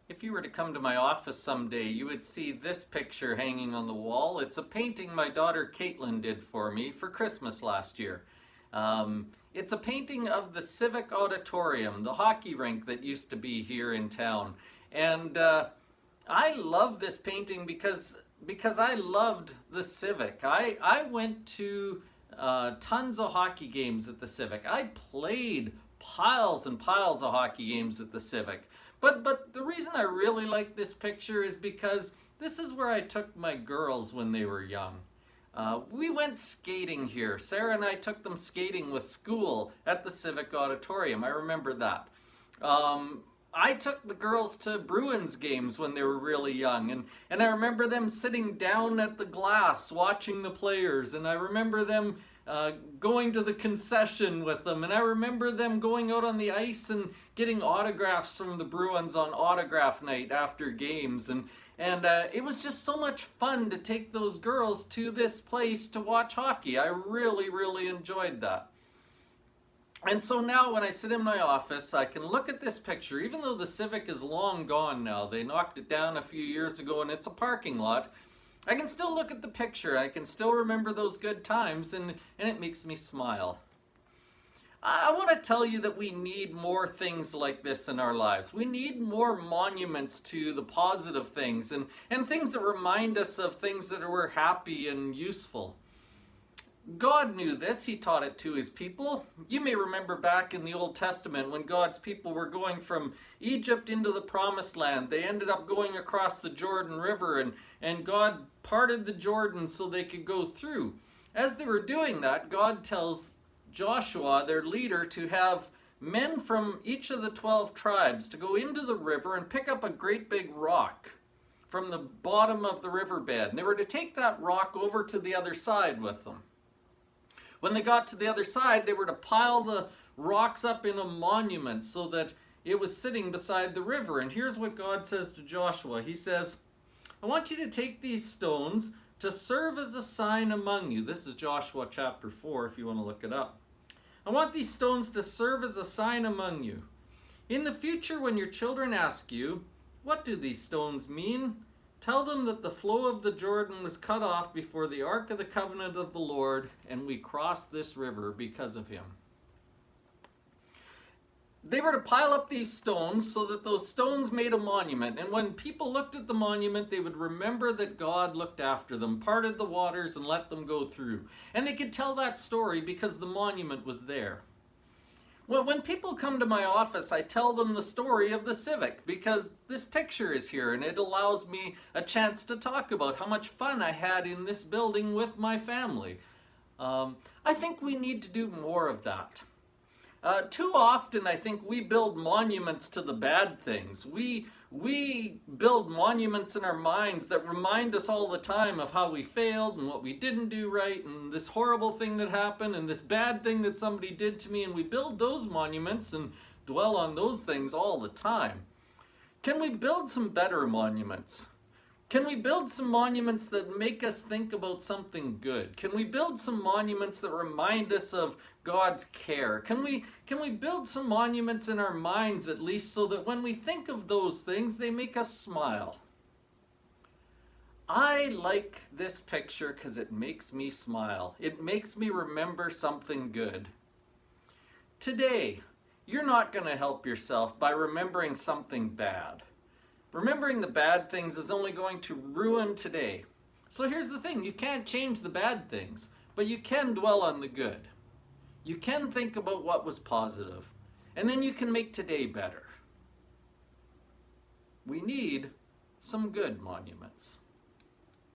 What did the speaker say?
If you were to come to my office someday, you would see this picture hanging on the wall. It's a painting my daughter Caitlin did for me for Christmas last year. It's a painting of the Civic Auditorium, the hockey rink that used to be here in town. And I love this painting because I loved the Civic. I went to tons of hockey games at the Civic. I played piles and piles of hockey games at the Civic. But the reason I really like this picture is because this is where I took my girls when they were young. We went skating here. Sarah and I took them skating with school at the Civic Auditorium. I remember that. I took the girls to Bruins games when they were really young, and I remember them sitting down at the glass watching the players, and I remember them going to the concession with them, and I remember them going out on the ice and getting autographs from the Bruins on autograph night after games, and it was just so much fun to take those girls to this place to watch hockey. I really, really enjoyed that. And so now when I sit in my office, I can look at this picture, even though the Civic is long gone now. They knocked it down a few years ago and it's a parking lot. I can still look at the picture. I can still remember those good times, and it makes me smile. I want to tell you that we need more things like this in our lives. We need more monuments to the positive things and things that remind us of things that were happy and useful. God knew this. He taught it to his people. You may remember back in the Old Testament when God's people were going from Egypt into the Promised Land. They ended up going across the Jordan River, and God parted the Jordan so they could go through. As they were doing that, God tells Joshua, their leader, to have men from each of the 12 tribes to go into the river and pick up a great big rock from the bottom of the riverbed. And they were to take that rock over to the other side with them. When they got to the other side, they were to pile the rocks up in a monument so that it was sitting beside the river. And here's what God says to Joshua. He says, I want you to take these stones to serve as a sign among you. This is Joshua chapter 4 if you want to look it up. I want these stones to serve as a sign among you. In the future, when your children ask you, what do these stones mean? Tell them that the flow of the Jordan was cut off before the Ark of the Covenant of the Lord, and we crossed this river because of him. They were to pile up these stones so that those stones made a monument. And when people looked at the monument, they would remember that God looked after them, parted the waters, and let them go through. And they could tell that story because the monument was there. Well, when people come to my office, I tell them the story of the Civic because this picture is here and it allows me a chance to talk about how much fun I had in this building with my family. I think we need to do more of that. Too often, I think we build monuments to the bad things. We build monuments in our minds that remind us all the time of how we failed and what we didn't do right and this horrible thing that happened and this bad thing that somebody did to me, and we build those monuments and dwell on those things all the time. Can we build some better monuments? Can we build some monuments that make us think about something good? Can we build some monuments that remind us of God's care? Can we build some monuments in our minds at least so that when we think of those things, they make us smile? I like this picture because it makes me smile. It makes me remember something good. Today, you're not going to help yourself by remembering something bad. Remembering the bad things is only going to ruin today. So here's the thing, you can't change the bad things, but you can dwell on the good. You can think about what was positive, and then you can make today better. We need some good monuments.